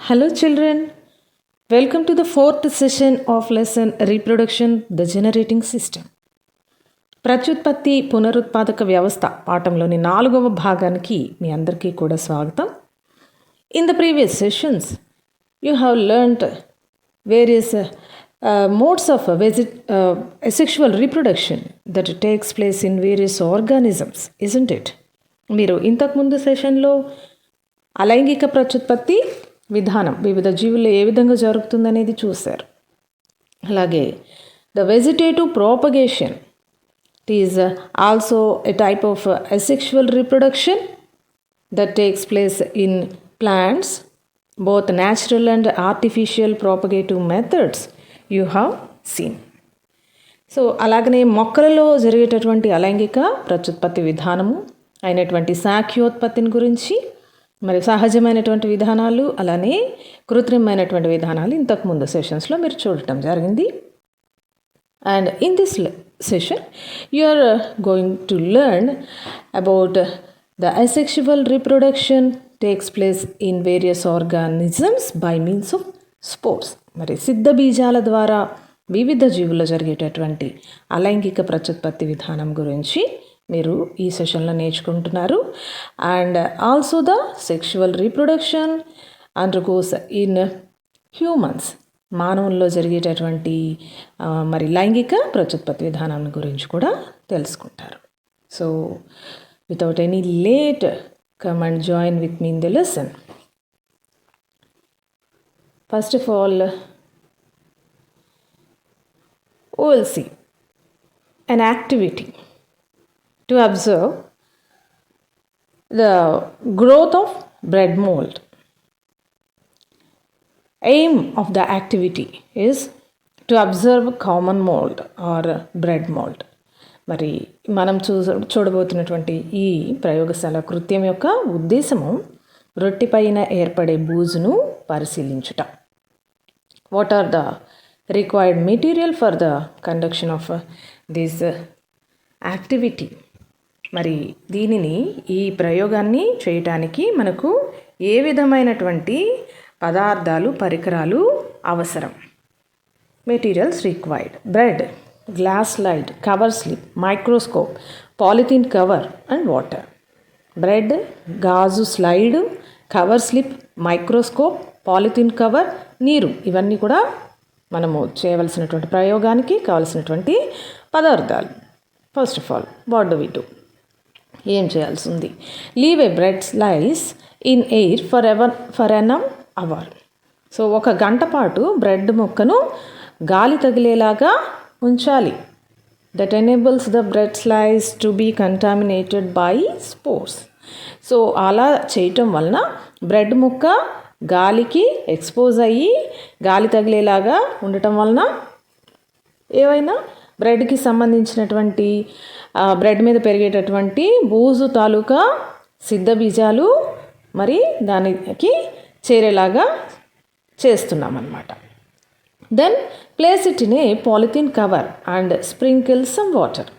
Hello children, welcome to the fourth session of lesson Reproduction, the Generating System. ప్రత్యుత్పత్తి పునరుత్పాదక వ్యవస్థ పాఠంలోని 4వ భాగానికి మీ అందరికీ కూడా స్వాగతం. In the previous sessions, you have learnt various modes of asexual reproduction that takes place in various organisms, isn't it? మీరు ఇంతకుముందు సెషన్లో అలైంగిక ప్రత్యుత్పత్తి విధానం వివిధ జీవుల్లో ఏ విధంగా జరుగుతుందనేది చూశారు. అలాగే the vegetative propagation is also a type of asexual reproduction that takes place in plants. Both natural and artificial propagative methods you have seen. So అలాగనే మొక్కలలో జరిగేటటువంటి అలైంగిక ప్రత్యుత్పత్తి విధానము అయినటువంటి శాఖ్యోత్పత్తిని గురించి, మరి సహజమైనటువంటి విధానాలు, అలానే కృత్రిమైనటువంటి విధానాలు ఇంతకుముందు సెషన్స్లో మీరు చూడటం జరిగింది. And in this session you are going to learn about the asexual reproduction takes place in various organisms by means of spores. మరి సిద్ధ బీజాల ద్వారా వివిధ జీవుల్లో జరిగేటటువంటి అలైంగిక ప్రత్యుత్పత్తి విధానం గురించి మీరు ఈ సెషన్లో నేర్చుకుంటున్నారు. And also the sexual reproduction undergoes in humans, మానవుల్లో జరిగేటటువంటి మరి లైంగిక ప్రత్యుత్పత్తి విధానం గురించి కూడా తెలుసుకుంటారు. So without any late, come and join with me in the lesson. First of all we will see an activity to observe the growth of bread mold. Aim of the activity is to observe common mold or bread mold. మరి మనం చూడబోతున్నటువంటి ఈ ప్రయోగశాల కృత్యం యొక్క ఉద్దేశము రొట్టె పైన ఏర్పడే బూజును పరిశీలించుట. What are the required material for the conduction of this activity? మరి దీనిని, ఈ ప్రయోగాన్ని చేయటానికి మనకు ఏ విధమైనటువంటి పదార్థాలు, పరికరాలు అవసరం? Materials required: bread, glass slide, cover slip, microscope, polythene cover and water. Bread, గాజు slide, cover slip, microscope, polythene cover, నీరు, ఇవన్నీ కూడా మనము చేయవలసినటువంటి ప్రయోగానికి కావలసినటువంటి పదార్థాలు. First of all, what do we do? ఏం చేయాల్సి ఉంది? Leave a bread slice in air for an hour. So 1 గంట పాటు బ్రెడ్ ముక్కను గాలి తగిలేలాగా ఉంచాలి. That enables the bread slice to be contaminated by spores. So అలా చేయటం వలన బ్రెడ్ ముక్క గాలికి ఎక్స్పోజ్ అయ్యి గాలి తగిలేలాగా ఉండటం వలన ఏవైనా బ్రెడ్కి సంబంధించినటువంటి బ్రెడ్ మీద పెరిగేటటువంటి బూజు తాలూకా సిద్ధ బీజాలు మరి దానికి చేరేలాగా చేస్తున్నామన్నమాట. Then place it in a polythene cover and sprinkle some water.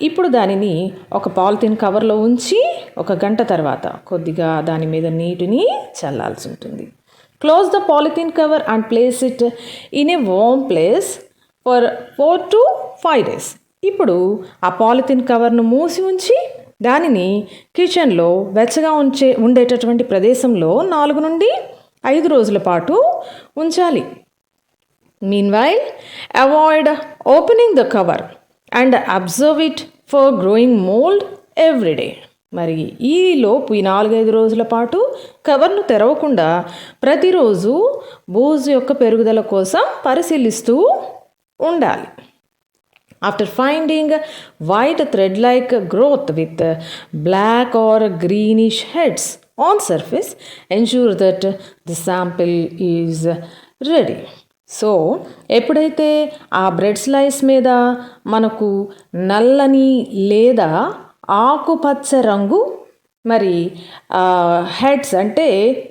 ఇప్పుడు దానిని ఒక పాలిథిన్ కవర్లో ఉంచి 1 గంట తర్వాత కొద్దిగా దాని మీద నీటిని చల్లాల్సి ఉంటుంది. Close the polythene cover and place it in a warm place for 4 to 5 days. ఇప్పుడు ఆ పాలిథిన్ కవర్ను మూసి ఉంచి దానిని కిచెన్లో వెచ్చగా ఉండేటటువంటి ప్రదేశంలో 4 నుండి 5 రోజుల పాటు ఉంచాలి. Meanwhile, avoid opening the cover and observe it for growing mold every day. మరి ఈలోపు ఈ 4-5 రోజుల పాటు కవర్ను తెరవకుండా ప్రతిరోజు బూజు యొక్క పెరుగుదల కోసం పరిశీలిస్తూ ఉండాలి. After finding white thread like growth with black or greenish heads on surface, ensure that the sample is ready. So ఎప్పుడైతే ఆ బ్రెడ్ స్లైస్ మీద మనకు నల్లని లేదా ఆకుపచ్చ రంగు మరి హెడ్స్ అంటే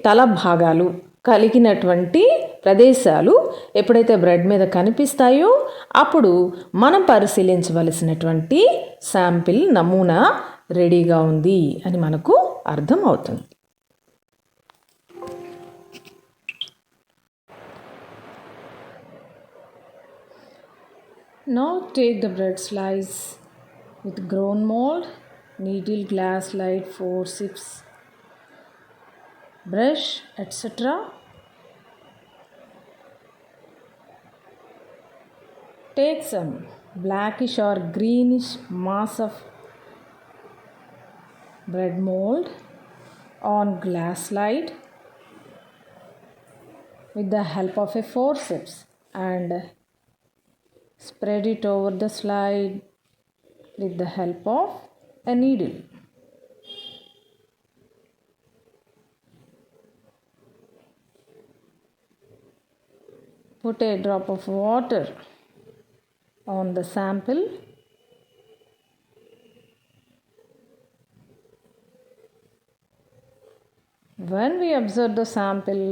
తల భాగాలు కలిగినటువంటి ప్రదేశాలు ఎప్పుడైతే బ్రెడ్ మీద కనిపిస్తాయో అప్పుడు మనం పరిశీలించవలసినటువంటి శాంపిల్, నమూనా రెడీగా ఉంది అని మనకు అర్థం అవుతుంది. Now take the bread slice with grown mold, needle, glass slide, forceps, brush, etc. Take some blackish or greenish mass of bread mold on glass slide with the help of a forceps and spread it over the slide with the help of a needle. Put a drop of water on the sample. When we observe the sample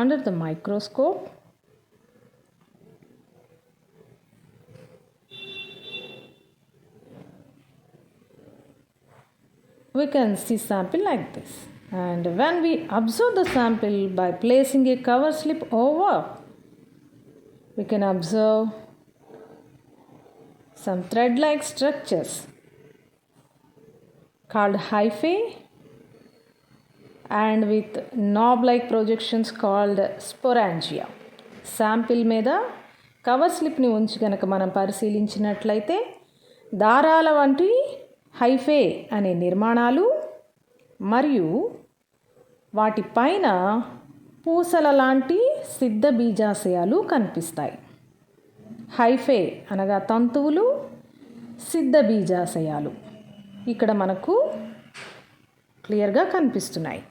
under the microscope, we can see sample like this. And when we observe the sample by placing a cover slip over, we can observe some thread-like structures called hyphae and with knob-like projections called sporangia. Sample మీద cover స్లిప్ని ఉంచి కనుక మనం పరిశీలించినట్లయితే దారాల వంటి hyphae అనే నిర్మాణాలు మరియు వాటిపైన పూసల లాంటి సిద్ధ బీజాశయాలు కనిపిస్తాయి. హైఫే అనగా తంతువులు, సిద్ధ బీజాశయాలు ఇక్కడ మనకు క్లియర్గా కనిపిస్తున్నాయి.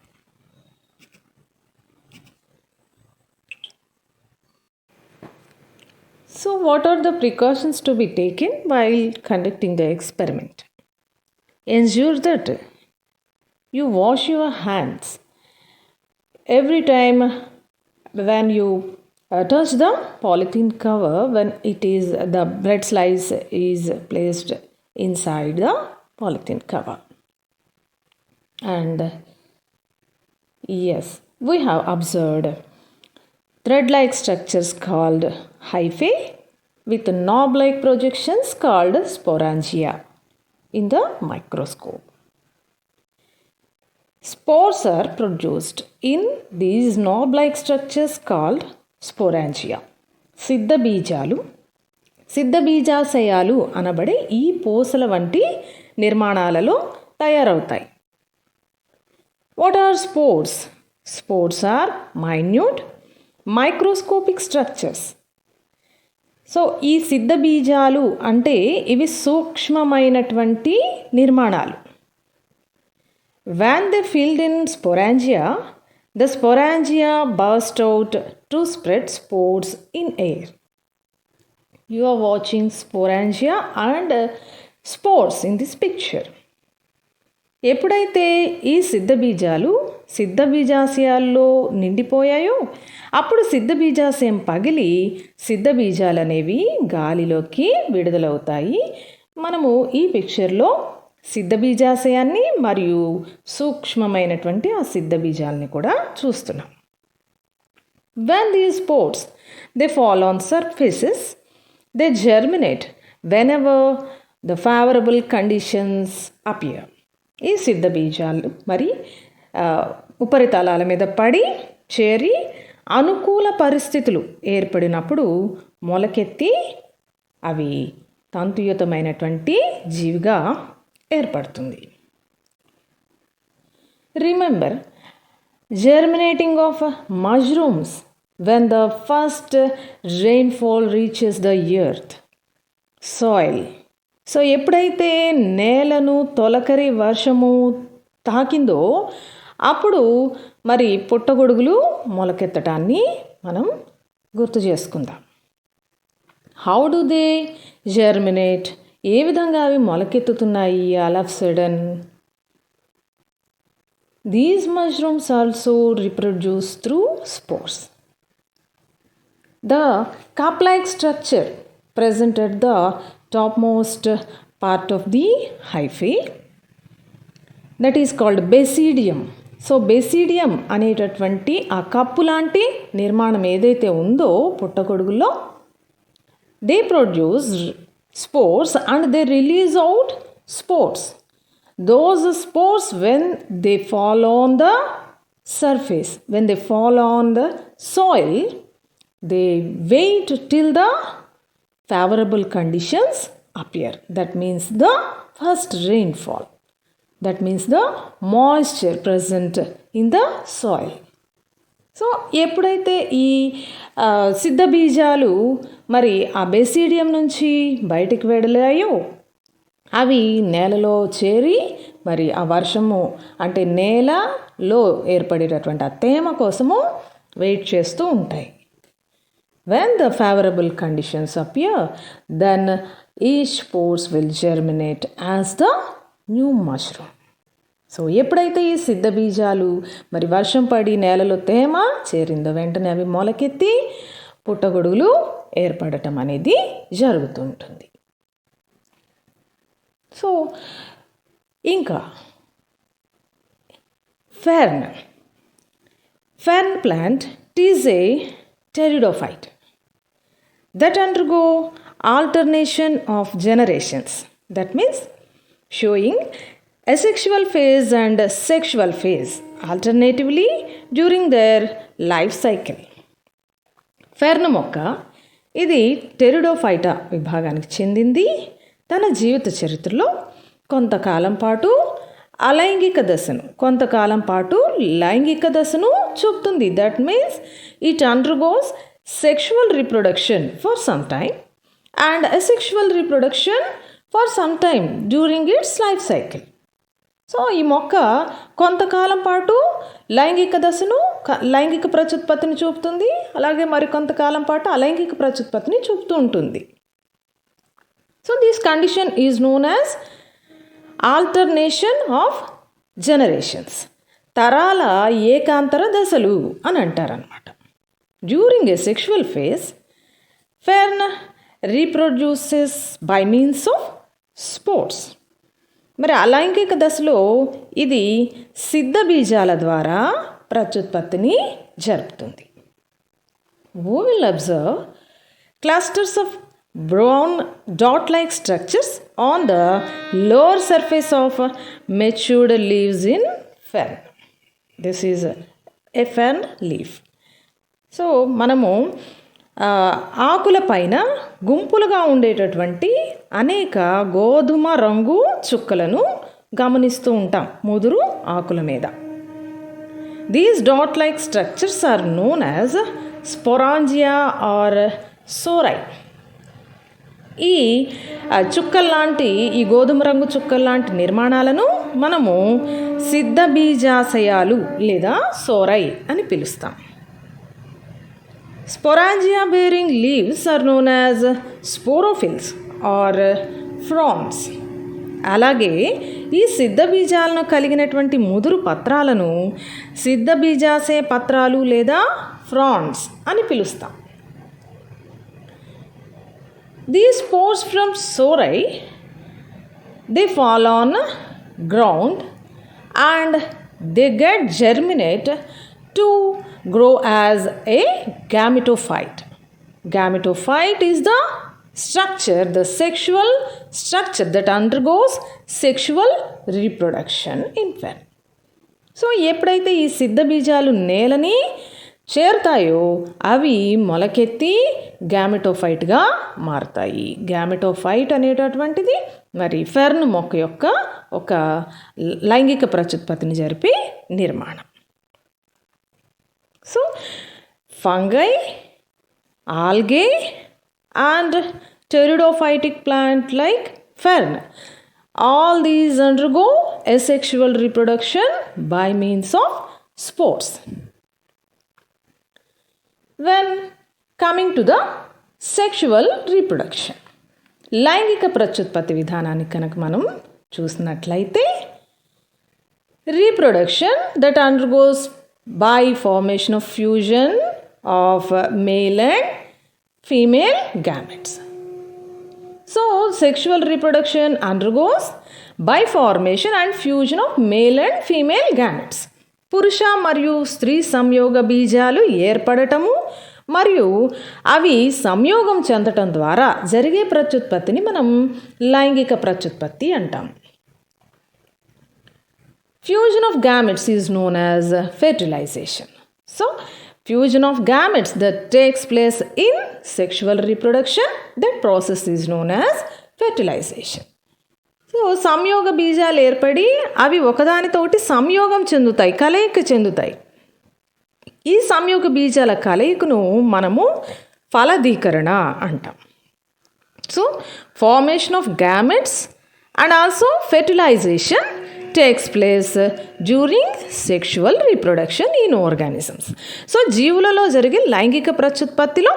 So what are the precautions to be taken while conducting the experiment? Ensure that you wash your hands every time when you touch the polythene cover when the bread slice is placed inside the polythene cover. And yes, we have observed thread-like structures called hyphae with knob-like projections called sporangia in the microscope. Spores are produced in these knob-like structures called sporangia. సిద్ధ బీజాశయాలు అనబడే ఈ పూసల వంటి నిర్మాణాలలో తయారవుతాయి. What are spores? Spores are minute microscopic structures. So ఈ సిద్ధ బీజాలు అంటే ఇవి సూక్ష్మమైనటువంటి నిర్మాణాలు. When they filled in sporangia, the sporangia burst out to spread spores in air. You are watching sporangia and spores in this picture. ఎప్పుడైతే ఈ సిద్ధ బీజాశయాల్లో నిండిపోయాయో అప్పుడు సిద్ధ బీజాశయం పగిలి సిద్ధ బీజాలు అనేవి గాలిలోకి విడుదలవుతాయి. మనము ఈ పిక్చర్లో సిద్ధ బీజాశయాన్ని మరియు సూక్ష్మమైనటువంటి ఆ సిద్ధ బీజాలని కూడా చూస్తున్నాం. When these spores they fall on surfaces, they germinate whenever the favorable conditions appear. ఈ సిద్ధ బీజాలు మరి ఉపరితలాల మీద పడి చేరి అనుకూల పరిస్థితులు ఏర్పడినప్పుడు మొలకెత్తి అవి తంతుయుతమైనటువంటి జీవిగా ఏర్పడుతుంది. Remember germinating of mushrooms when the first rainfall reaches the earth soil. So ఎప్పుడైతే నేలను తొలకరి వర్షము తాకిందో అప్పుడు మరి పుట్టగొడుగులు మొలకెత్తటాన్ని మనం గుర్తు చేసుకుందాం. How do they germinate? ఏ విధంగా అవి మొలకెత్తుతున్నాయి all of sudden? These mushrooms also reproduce through spores. The cup-like structure present at the topmost part of the hyphae, that is called basidium. So బెసిడియం అనేటటువంటి ఆ కప్పు లాంటి నిర్మాణం ఏదైతే ఉందో పుట్టగొడుగులో they produce spores and they release out spores. Those spores, when they fall on the surface, when they fall on the soil, they wait till the favorable conditions appear. That means the first rainfall. That means the moisture present in the soil. So ఎప్పుడైతే ఈ సిద్ధ బీజాలు మరి ఆ బేసిడియం నుంచి బయటికి వెళ్ళాయో అవి నేలలో చేరి మరి ఆ వర్షము అంటే నేలలో ఏర్పడేటటువంటి ఆ తేమ కోసము వెయిట్ చేస్తూ ఉంటాయి. When the favorable conditions appear, then each spores will germinate as the new mushroom. So ఎప్పుడైతే ఈ సిద్ధ బీజాలు మరి వర్షం పడి నేలలో తేమ చేరిందో వెంటనే అవి మొలకెత్తి పుట్టగొడుగులు ఏర్పడటం అనేది జరుగుతుంటుంది. సో ఇంకా fern plant is a pteridophyte that undergo alternation of generations. That means showing asexual phase and sexual phase alternatively during their life cycle. Fern మొక్క ఇది టెరిడోఫైటా విభాగానికి చెందింది. తన జీవిత చరిత్రలో కొంతకాలం పాటు అలైంగిక దశను కొంతకాలం పాటు లైంగిక దశను చూపుతుంది. That means it undergoes sexual reproduction for some time and asexual reproduction for some time during it's life cycle. So ఈ మొక్క కొంతకాలం పాటు లైంగిక దశను లైంగిక ప్రత్యుత్పత్తిని చూపుతుంది, అలాగే మరి కొంతకాలం పాటు అలైంగిక ప్రత్యుత్పత్తిని చూపుతూ ఉంటుంది. So this condition is known as alternation of generations. తరాల ఏకాంతర దశలు అని అంటారనమాట. During asexual phase fern reproduces by means of spores. మరి అలైంగిక దశలో ఇది సిద్ధ బీజాల ద్వారా ప్రత్యుత్పత్తిని జరుపుతుంది. We will observe clusters of brown dot-like structures on the lower surface of matured leaves in fern. This is a fern leaf. So మనము ఆకుల పైన గుంపులుగా ఉండేటటువంటి అనేక గోధుమ రంగు చుక్కలను గమనిస్తూ ఉంటాం ముదురు ఆకుల మీద. These dot like structures are known as sporangia or sori. ఈ చుక్కల్లాంటి ఈ గోధుమ రంగు చుక్కల్లాంటి నిర్మాణాలను మనము సిద్ధ బీజాశయాలు లేదా సోరై అని పిలుస్తాం. Sporangia bearing leaves are known as sporophylls or fronds. అలాగే ఈ సిద్ధ బీజాలను కలిగినటువంటి ముదురు పత్రాలను సిద్ధ బీజాశయ పత్రాలు లేదా ఫ్రాండ్స్ అని పిలుస్తాం. These spores from sori, they fall on ground and they get germinate to grow as a gametophyte. Gametophyte is the structure, the sexual structure that undergoes sexual reproduction in fern. So ఎప్పుడైతే ఈ సిద్ధ బీజాలు నేలని చేరుతాయో అవి మొలకెత్తి గ్యామెటోఫైట్గా మారుతాయి. Gametophyte అనేటటువంటిది మరి fern మొక్క యొక్క ఒక లైంగిక ప్రత్యుత్పత్తిని జరిపే నిర్మాణం. So, fungi, algae and pteridophytic plant like fern, all these undergo asexual reproduction by means of spores. When coming to the sexual reproduction, లైంగిక ప్రత్యుత్పత్తి విధానాన్ని కనుక మనం చూసినట్లయితే reproduction that undergoes by formation of fusion of male and female gametes. So, sexual reproduction undergoes by formation and fusion of male and female gametes. పురుష మరియు స్త్రీ సంయోగ బీజాలు ఏర్పడటము మరియు అవి సంయోగం చెందటం ద్వారా జరిగే ప్రత్యుత్పత్తిని మనం లైంగిక ప్రత్యుత్పత్తి అంటాం. Fusion of gametes is known as fertilization. So, fusion of gametes that takes place in sexual reproduction, that process is known as fertilization. So సంయోగ బీజాలు ఏర్పడి అవి ఒకదానితోటి సంయోగం చెందుతాయి, కలయిక చెందుతాయి. ఈ సంయోగ బీజాల కలయికను మనము ఫలదీకరణ అంటాం. So formation of gametes and also fertilization takes place during sexual reproduction in organisms. So జీవులలో జరిగే లైంగిక ప్రత్యుత్పత్తిలో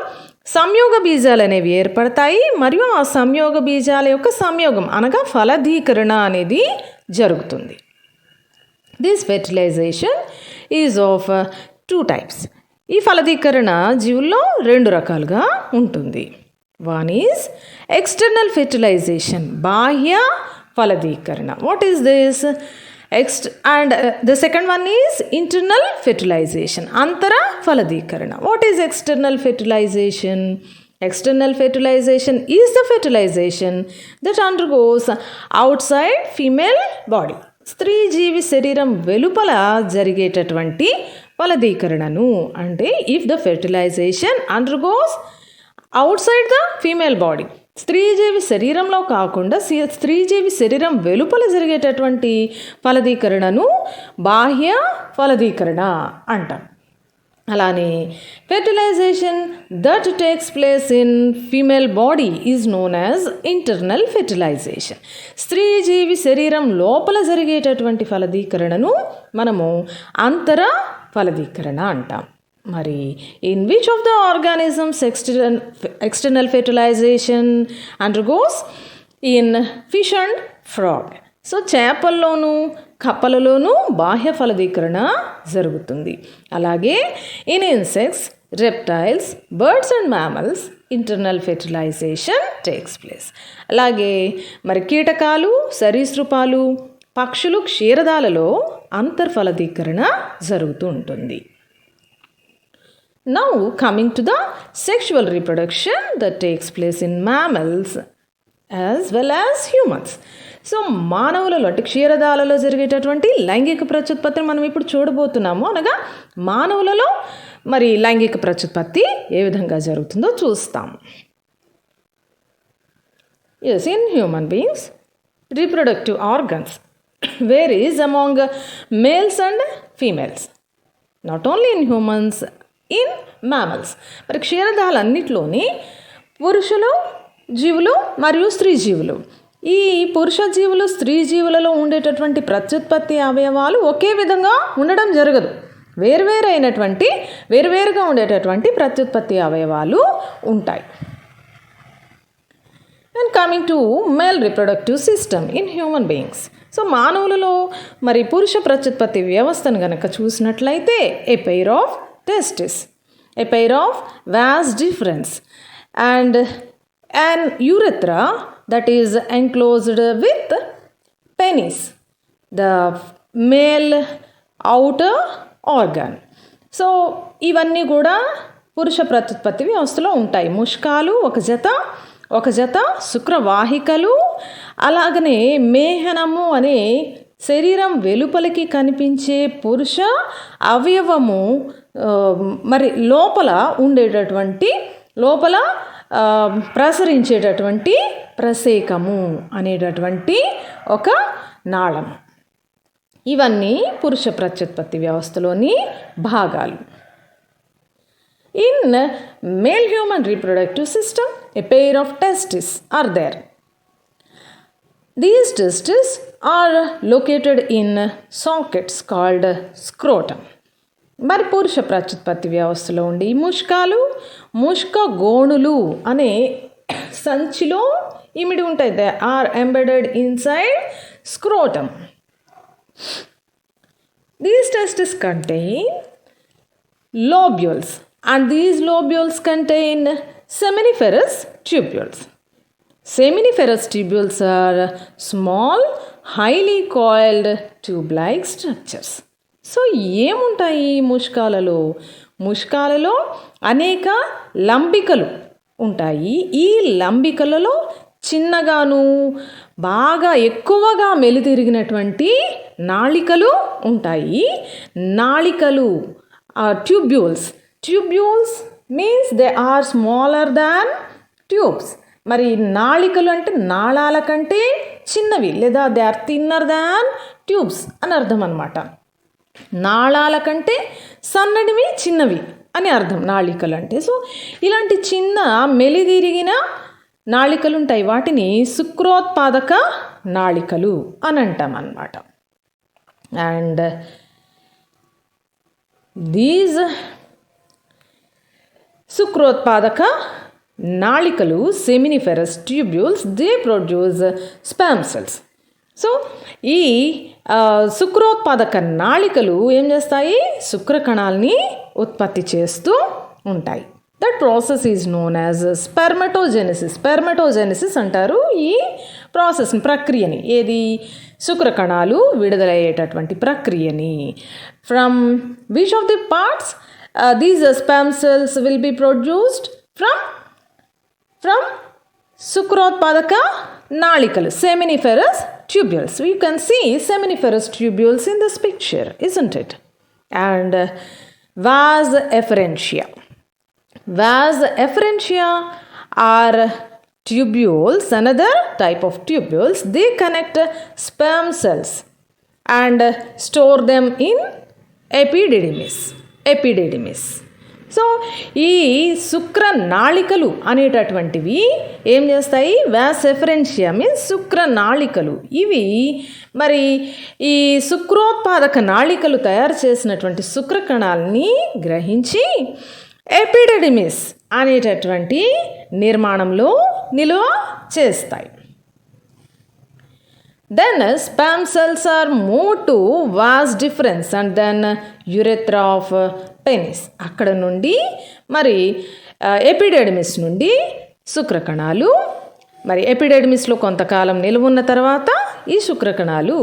సంయోగ బీజాలు అనేవి ఏర్పడతాయి మరియు ఆ సంయోగ బీజాల యొక్క సంయోగం అనగా ఫలదీకరణ అనేది జరుగుతుంది. This fertilisation is of 2 types. ఈ ఫలదీకరణ జీవుల్లో 2 రకాలుగా ఉంటుంది. వన్ ఈజ్ ఎక్స్టర్నల్ ఫెర్టిలైజేషన్, బాహ్య ఫలదీకరణ. What is this? And the second one is internal fertilization, antara ఫలదీకరణ. What is external fertilization? External fertilization is the fertilization that undergoes outside female body. స్త్రీ జీవి శరీరం వెలుపల జరిగేటటువంటి ఫలదీకరణను అంటే if the fertilization undergoes outside the female body, స్త్రీజీవి శరీరంలో కాకుండా స్త్రీజీవి శరీరం వెలుపల జరిగేటటువంటి ఫలదీకరణను బాహ్య ఫలదీకరణ అంటాం. అలానే fertilization that takes place in female body is known as internal fertilization. స్త్రీజీవి శరీరం లోపల జరిగేటటువంటి ఫలదీకరణను మనము అంతర ఫలదీకరణ అంటాం. మరి in which of the organisms external fertilization undergoes? In fish and frog. So చేపల్లోనూ కప్పలలోనూ బాహ్య ఫలదీకరణ జరుగుతుంది. అలాగే in insects, reptiles, birds and mammals internal fertilization takes place. అలాగే మరి కీటకాలు, సరీసృపాలు, పక్షులు, క్షీరదాలలో అంతర్ఫలదీకరణ జరుగుతూ ఉంటుంది. Now coming to the sexual reproduction that takes place in mammals as well as humans. So మానవులలో అంటే క్షీరదాలలో జరిగేటటువంటి లైంగిక ప్రత్యుత్పత్తిని మనం ఇప్పుడు చూడబోతున్నాము. అనగా మానవులలో మరి లైంగిక ప్రత్యుత్పత్తి ఏ విధంగా జరుగుతుందో చూస్తాం. Yes, in human beings, reproductive organs varies among males and females. Not only in humans, in mammals. మరి క్షీరదాలన్నిటిలోని పురుషులు జీవులు మరియు స్త్రీ జీవులు, ఈ పురుష జీవులు స్త్రీ జీవులలో ఉండేటటువంటి ప్రత్యుత్పత్తి అవయవాలు ఒకే విధంగా ఉండడం జరగదు. వేరువేరుగా ఉండేటటువంటి ప్రత్యుత్పత్తి అవయవాలు ఉంటాయి. And coming to male reproductive system in human beings. So మానవులలో మరి పురుష ప్రత్యుత్పత్తి వ్యవస్థను కనుక చూసినట్లయితే a pair of testes, a pair of vas deferens and an urethra that is enclosed with penis, the male outer organ. So ఇవన్నీ కూడా పురుష ప్రత్యుత్పత్తి వ్యవస్థలో ఉంటాయి. ముష్కాలు ఒక జత శుక్రవాహికలు, అలాగనే మేహనము అనే శరీరం వెలుపలికి కనిపించే పురుష అవయవము మరి లోపల ప్రసరించేటటువంటి ప్రసేకము అనేటటువంటి ఒక నాళం. ఇవన్నీ పురుష ప్రత్యుత్పత్తి వ్యవస్థలోని భాగాలు. In male human reproductive system a pair of testes are there. These testes are located in sockets called scrotum. మరి పురుష ప్రత్యుత్పత్తి వ్యవస్థలో ఉండి ముష్క గోణులు అనే సంచిలో ఇమిడి ఉంటాయి. They are embedded inside scrotum. These testis contain lobules and these lobules contain seminiferous tubules. Seminiferous tubules are small, highly coiled tube-like structures. So ఏముంటాయి ముష్కాలలో? ముష్కాలలో అనేక లంబికలు ఉంటాయి. ఈ లంబికలలో చిన్నగాను బాగా ఎక్కువగా మెలితిరిగినటువంటి నాళికలు ఉంటాయి. నాళికలు tubules means they are smaller than tubes. మరి నాళికలు అంటే నాళాల కంటే చిన్నవి, లేదా they are thinner than tubes అని అర్థం అన్నమాట. నాళాల కంటే సన్ననివి, చిన్నవి అని అర్థం నాళికలు అంటే. సో ఇలాంటి చిన్న మెలితిరిగిన నాళికలు ఉంటాయి, వాటిని శుక్రోత్పాదక నాళికలు అని అంటాం అన్నమాట. అండ్ దీస్ శుక్రోత్పాదక నాళికలు seminiferous tubules they produce sperm cells. So ఈ శుక్రోత్పాదక నాళికలు ఏం చేస్తాయి? శుక్రకణాలని ఉత్పత్తి చేస్తూ ఉంటాయి. That process is known as spermatogenesis. Spermatogenesis అంటారు ఈ ప్రాసెస్ని, ప్రక్రియని. ఏది? శుక్రకణాలు విడుదలయ్యేటటువంటి ప్రక్రియని. From which of the parts these sperm cells will be produced? From శుక్రోత్పాదక నాళికలు, seminiferous tubules. You can see seminiferous tubules in this picture, isn't it? And vas efferentia. Vas efferentia are tubules, another type of tubules. They connect sperm cells and store them in epididymis. So ఈ శుక్ర నాళికలు అనేటటువంటివి ఏం చేస్తాయి? Was efferentia means శుక్ర నాళికలు. ఇవి మరి ఈ శుక్రోత్పాదక నాళికలు తయారు చేసినటువంటి శుక్రకణాలని గ్రహించి ఎపిడిడిమిస్ అనేటటువంటి నిర్మాణంలో నిల్వ చేస్తాయి. Then sperm cells are moved to vas deferens and then urethra of penis. అక్కడ నుండి మరి ఎపిడెడిమిస్ నుండి శుక్రకణాలు మరి ఎపిడెడిమిస్లో కొంతకాలం నిలువున్న తర్వాత ఈ శుక్రకణాలు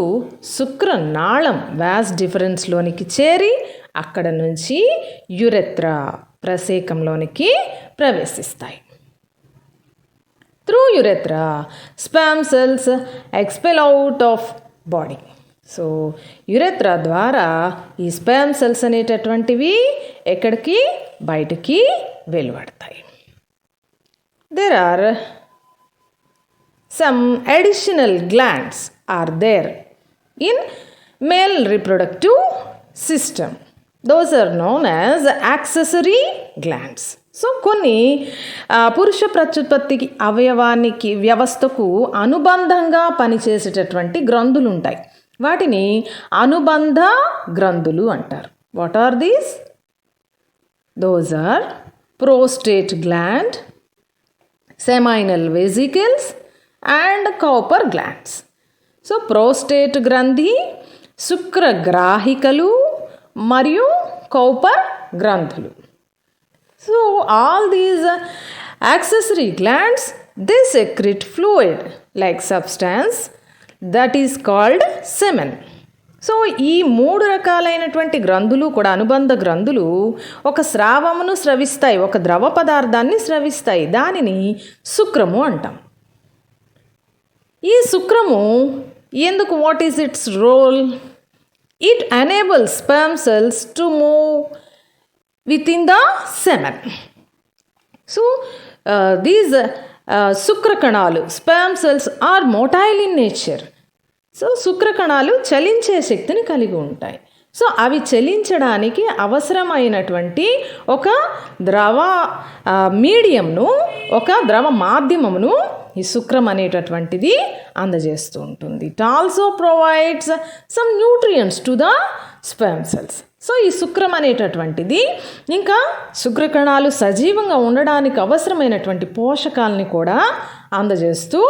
శుక్రనాళం వాస్ డిఫరెన్స్లోనికి చేరి అక్కడ నుంచి యురెత్రా ప్రసేకంలోనికి ప్రవేశిస్తాయి. Through urethra, sperm cells expel out of body. So urethra ద్వారా ఈ స్పెర్మ్ సెల్స్ అనేటటువంటివి ఎక్కడికి? బయటికి వెలువడతాయి. There are some additional glands are there in male reproductive system. Those are known as accessory glands. So కొన్ని పురుష ప్రత్యుత్పత్తికి అవయవానికి వ్యవస్థకు అనుబంధంగా పనిచేసేటటువంటి గ్రంథులు ఉంటాయి. వాటిని అనుబంధ గ్రంథులు అంటారు. What are these? Those are prostate gland, seminal vesicles and Cowper glands. So prostate గ్రంథి, శుక్రగ్రాహికలు మరియు కౌపర్ గ్రంథులు. So all these accessory glands, they secrete fluid like substance that is called semen. So ఈ మూడు రకాలైనటువంటి గ్రంథులు కూడా అనుబంధ గ్రంథులు ఒక స్రావమును స్రవిస్తాయి, ఒక ద్రవ పదార్థాన్ని స్రవిస్తాయి. దానిని శుక్రము అంటాం. ఈ శుక్రము ఎందుకు? What is its role? It enables sperm cells to move within the semen. So these శుక్రకణాలు, sperm cells are motile in nature. So శుక్రకణాలు చలించే శక్తిని కలిగి ఉంటాయి. సో అవి చలించడానికి అవసరమైనటువంటి ఒక ద్రవ మీడియంను, ఒక ద్రవ మాధ్యమమును ఈ శుక్రం అనేటటువంటిది అందజేస్తూ ఉంటుంది. It also provides some nutrients to the sperm cells. So ఈ శుక్రం అనేటటువంటిది ఇంకా శుక్రకణాలు సజీవంగా ఉండడానికి అవసరమైనటువంటి పోషకాలని కూడా అందజేస్తూ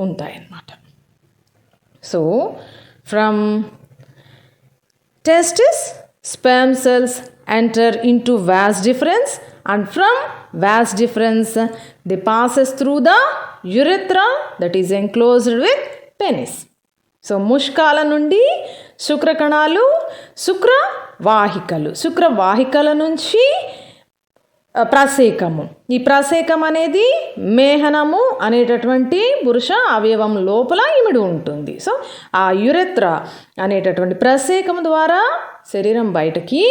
ఉంటాయన్నమాట. So from testis, sperm cells enter into vas deferens, and from vas deferens they passes through the urethra that is enclosed with penis. So ముష్కాల నుండి శుక్రకణాలు శుక్రవాహికల నుంచి ప్రసేకము. ఈ ప్రసేకం అనేది మేహనము అనేటటువంటి పురుష అవయవం లోపల ఇమిడి ఉంటుంది. సో ఆ యురెత్రా అనేటటువంటి ప్రసేకం ద్వారా శరీరం బయటకి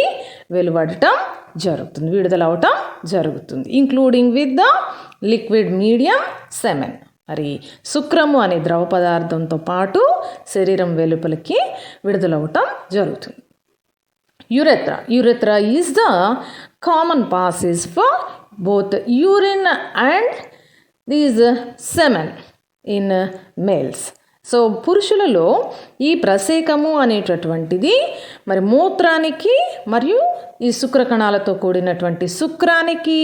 వెలువడటం జరుగుతుంది, విడుదలవటం జరుగుతుంది. Including with the liquid medium semen. మరి శుక్రము అనే ద్రవ పదార్థంతో పాటు శరీరం వెలుపలికి విడుదలవటం జరుగుతుంది. Urethra is the common passage for both urine and these semen in males. So పురుషులలో ఈ ప్రసేకము అనేటటువంటిది మరి మూత్రానికి మరియు ఈ శుక్రకణాలతో కూడినటువంటి శుక్రానికి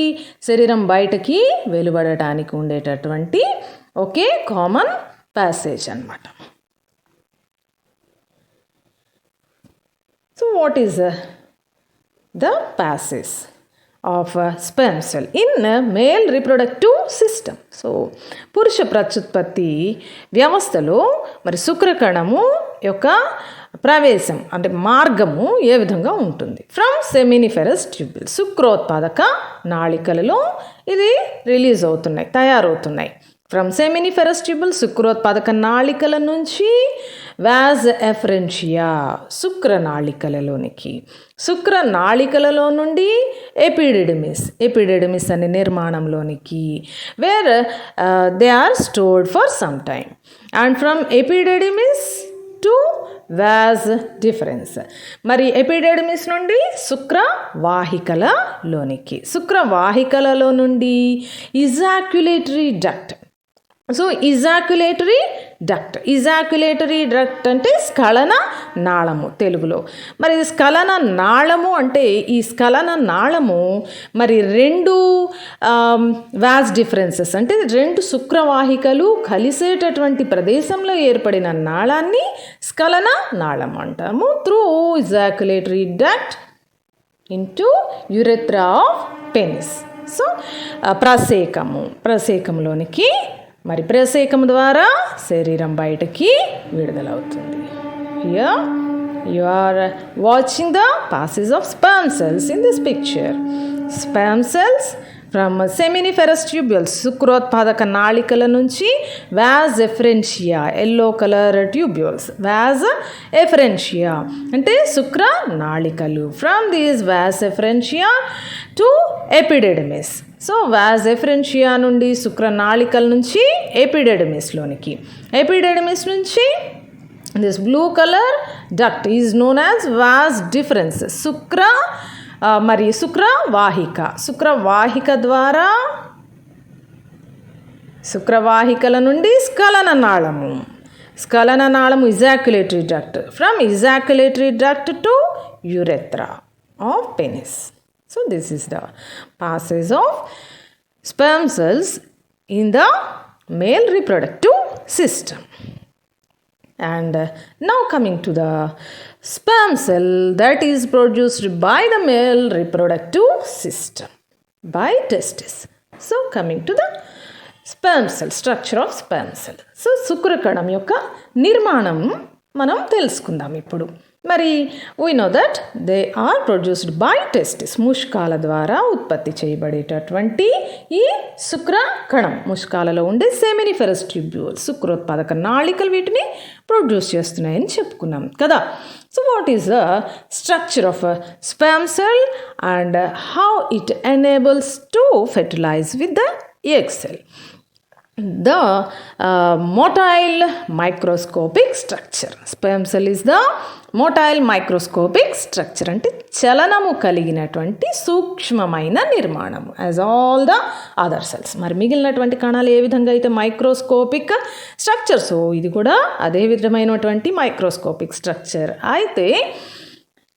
శరీరం బయటకి వెలువడటానికి ఉండేటటువంటి ఒకే కామన్ ప్యాసేజ్ అన్నమాట. So what is the passage of sperm cell in male reproductive system? So పురుష ప్రత్యుత్పత్తి వ్యవస్థలో మరి శుక్రకణము యొక్క ప్రవేశం అంటే మార్గము ఏ విధంగా ఉంటుంది? ఫ్రమ్ సెమినిఫెరస్ ట్యూబ్యూల్, శుక్రోత్పాదక నాళికలలో ఇది రిలీజ్ అవుతున్నాయి, తయారవుతున్నాయి. ఫ్రమ్ సెమినిఫెరస్ ట్యూబుల్, శుక్రోత్పాదక నాళికల నుంచి వాజ్ ఎఫరెన్షియా, శుక్ర నాళికలలోనికి, శుక్ర నాళికలలో నుండి ఎపిడెడిమిస్ అనే నిర్మాణంలోనికి, where they are stored for some time. And from epididymis to vas deferens, మరి ఎపిడెడిమిస్ నుండి శుక్ర వాహికలలోనికి, శుక్ర వాహికలలో నుండి ejaculatory duct. So ejaculatory duct అంటే స్ఖలన నాళము తెలుగులో. మరి స్ఖలన నాళము అంటే ఈ స్ఖలన నాళము మరి రెండు వాజ్ డిఫరెన్సెస్ అంటే రెండు శుక్రవాహికలు కలిసేటటువంటి ప్రదేశంలో ఏర్పడిన నాళాన్ని స్ఖలన నాళం అంటాము. Through ejaculatory duct into urethra of penis. So ప్రసేకంలోనికి మరి ప్రసేకం ద్వారా శరీరం బయటకి విడుదలవుతుంది. Here you are watching the passage of sperm cells in this picture. Sperm cells from seminiferous tubules, శుక్రోత్పాదక నాళికల నుంచి vas efferentia, yellow colour tubules, vas efferentia అంటే శుక్ర నాళికలు. From these vas efferentia to epididymis. So vas efferentia నుండి శుక్ర నాళికల నుంచి ఎపిడెడిమిస్లోనికి, ఎపిడెడిమిస్ నుంచి this blue colour duct is known as vas deferens. మరి శుక్రవాహిక ద్వారా శుక్రవాహికల నుండి స్ఖలన నాళము ejaculatory duct. From ejaculatory duct to urethra of penis. So this is the passage of sperm cells in the male reproductive system. And now coming to the sperm cell that is produced by the male reproductive system by testis. So coming to the sperm cell, structure of sperm cell. So శుక్రకణం యొక్క నిర్మాణం మనం తెలుసుకుందాం ఇప్పుడు. మరి we know that they are produced by testis, ముష్కాల ద్వారా ఉత్పత్తి చేయబడేటటువంటి ఈ శుక్రకణం, ముష్కాలలో ఉండే సెమినిఫెరస్ ట్యూబ్యూల్, శుక్రోత్పాదక నాళికలు వీటిని ప్రొడ్యూస్ చేస్తున్నాయని చెప్పుకున్నాం కదా. So what is the structure of sperm cell and how it enables to fertilise with the egg cell? The motile microscopic structure. Sperm cell is the motile microscopic structure అంటే చలనము కలిగినటువంటి సూక్ష్మమైన నిర్మాణము as all the other cells. మరి మిగిలినటువంటి కణాలు ఏ విధంగా అయితే మైక్రోస్కోపిక్ స్ట్రక్చర్స్, ఇది కూడా అదే విధమైనటువంటి మైక్రోస్కోపిక్ స్ట్రక్చర్. అయితే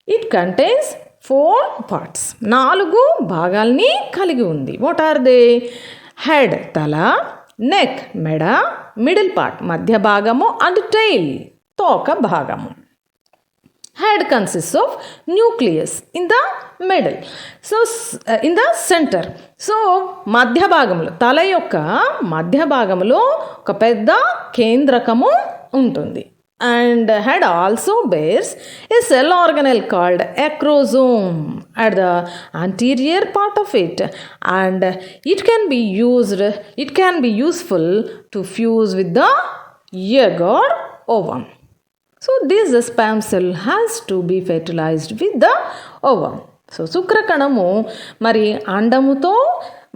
ఇట్ కంటైన్స్ 4 parts, 4 భాగాల్ని కలిగి ఉంది. What are they? హెడ్ తల, నెక్ మెడ, మిడిల్ పార్ట్ మధ్య భాగము, అండ్ టైల్ తోక భాగము. Head consist of nucleus in the middle, so in the center. So మధ్య భాగంలో, తల యొక్క మధ్య భాగంలో ఒక పెద్ద కేంద్రకము ఉంటుంది. and head also bears a cell organelle called acrosome at the anterior part of it, and it can be useful to fuse with the egg or ovum. So this sperm cell has to be fertilized with the ovum. So శుక్రకణము మరి అండముతో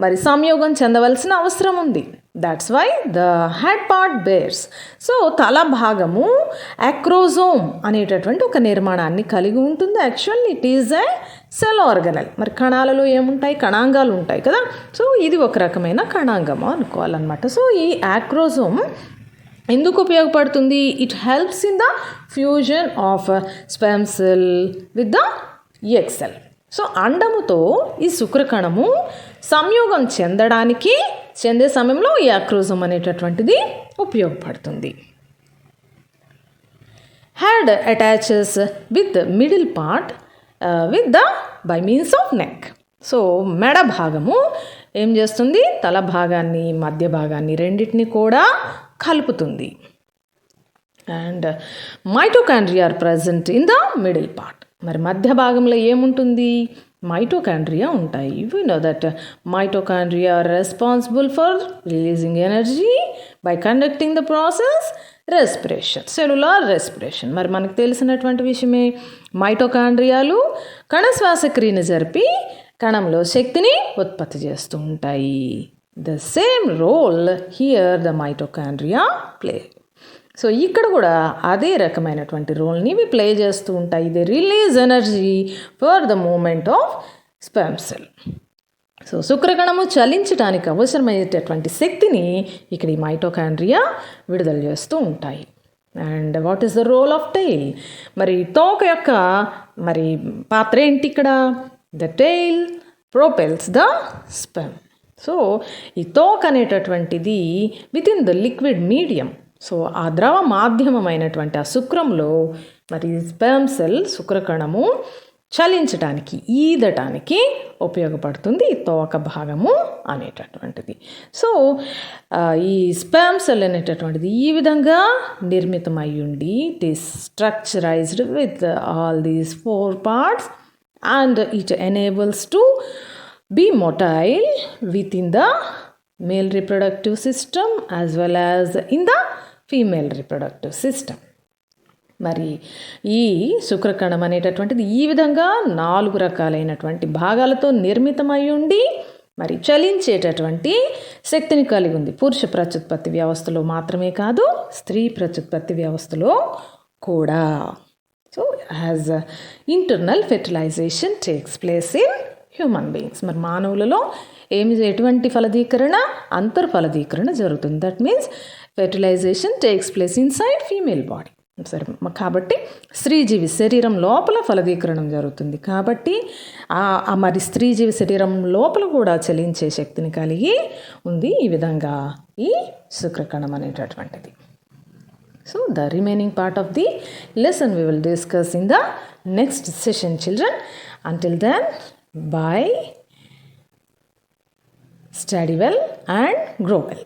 మరి సంయోగం చెందవలసిన అవసరం ఉంది. That's why the head part bears. So తల భాగము అక్రోజోమ్ అనేటటువంటి ఒక నిర్మాణాన్ని కలిగి ఉంటుంది. Actually it is a cell organelle. మరి కణాలలో ఏముంటాయి, కణాంగాలు ఉంటాయి కదా. సో ఇది ఒక రకమైన కణాంగము అనుకోవాలన్నమాట. సో ఈ అక్రోజోమ్ ఎందుకు ఉపయోగపడుతుంది? It helps in the fusion of sperm cell with the egg cell. So అండముతో ఈ శుక్రకణము సంయోగం చెందే సమయంలో ఈ అక్రోజోమ్ అనేటటువంటిది ఉపయోగపడుతుంది. Head attaches with middle part by means of neck. So మెడ భాగము ఏం చేస్తుంది? తల భాగాన్ని, మధ్య భాగాన్ని రెండింటిని కూడా కలుపుతుంది. And mitochondria are present in the middle part. మరి మధ్య భాగంలో ఏముంటుంది? మైటోకాండ్రియా ఉంటాయి. You know that mitochondria are responsible for releasing energy by conducting the process respiration, cellular respiration. మరి మనకు తెలిసినటువంటి విషయమే. మైటోకాండ్రియాలు కణ శ్వాసక్రియను జరిపి కణంలో శక్తిని ఉత్పత్తి చేస్తూ ఉంటాయి. The same role here the mitochondria play. So ఇక్కడ కూడా అదే రకమైనటువంటి రోల్ని ఇవి ప్లే చేస్తూ ఉంటాయి. They release energy for the movement of sperm cell. So శుక్రకణము చలించడానికి అవసరమయ్యేటటువంటి శక్తిని ఇక్కడ ఈ మైటోకాండ్రియా విడుదల చేస్తూ ఉంటాయి. And what is the role of tail? మరి తోక యొక్క మరి పాత్ర ఏంటి ఇక్కడ? The tail propels the sperm. So ఈ తోక అనేటటువంటిది within the liquid medium. So ఆ ద్రవ మాధ్యమమైనటువంటి ఆ శుక్రంలో మరి స్పెర్మ్ సెల్ శుక్రకణము చలించడానికి, ఈదటానికి ఉపయోగపడుతుంది ఈ తోక భాగము అనేటటువంటిది. సో ఈ స్పెర్మ్ సెల్ అనేటటువంటిది ఈ విధంగా నిర్మితమై ఉండి it is structurized with all these 4 parts and it enables to be motile within the male reproductive system as well as in the female reproductive system. మరి ఈ శుక్రకణం అనేటటువంటిది ఈ విధంగా 4 రకాలైనటువంటి భాగాలతో నిర్మితమై ఉండి మరి చలించేటటువంటి శక్తిని కలిగి ఉంది. పురుష ప్రత్యుత్పత్తి వ్యవస్థలో మాత్రమే కాదు, స్త్రీ ప్రత్యుత్పత్తి వ్యవస్థలో కూడా. So as internal fertilisation takes place in human beings. మరి మానవులలో ఎటువంటి ఫలదీకరణ? అంతర్ఫలదీకరణ జరుగుతుంది. That means fertilisation takes place inside female body. సరే, కాబట్టి స్త్రీజీవి శరీరం లోపల ఫలదీకరణం జరుగుతుంది. కాబట్టి మరి స్త్రీజీవి శరీరం లోపల కూడా చలించే శక్తిని కలిగి ఉంది ఈ విధంగా ఈ శుక్రకణం అనేటటువంటిది. So the remaining part of the lesson we will discuss in the next session, children. Until then, bye. Study well and grow well.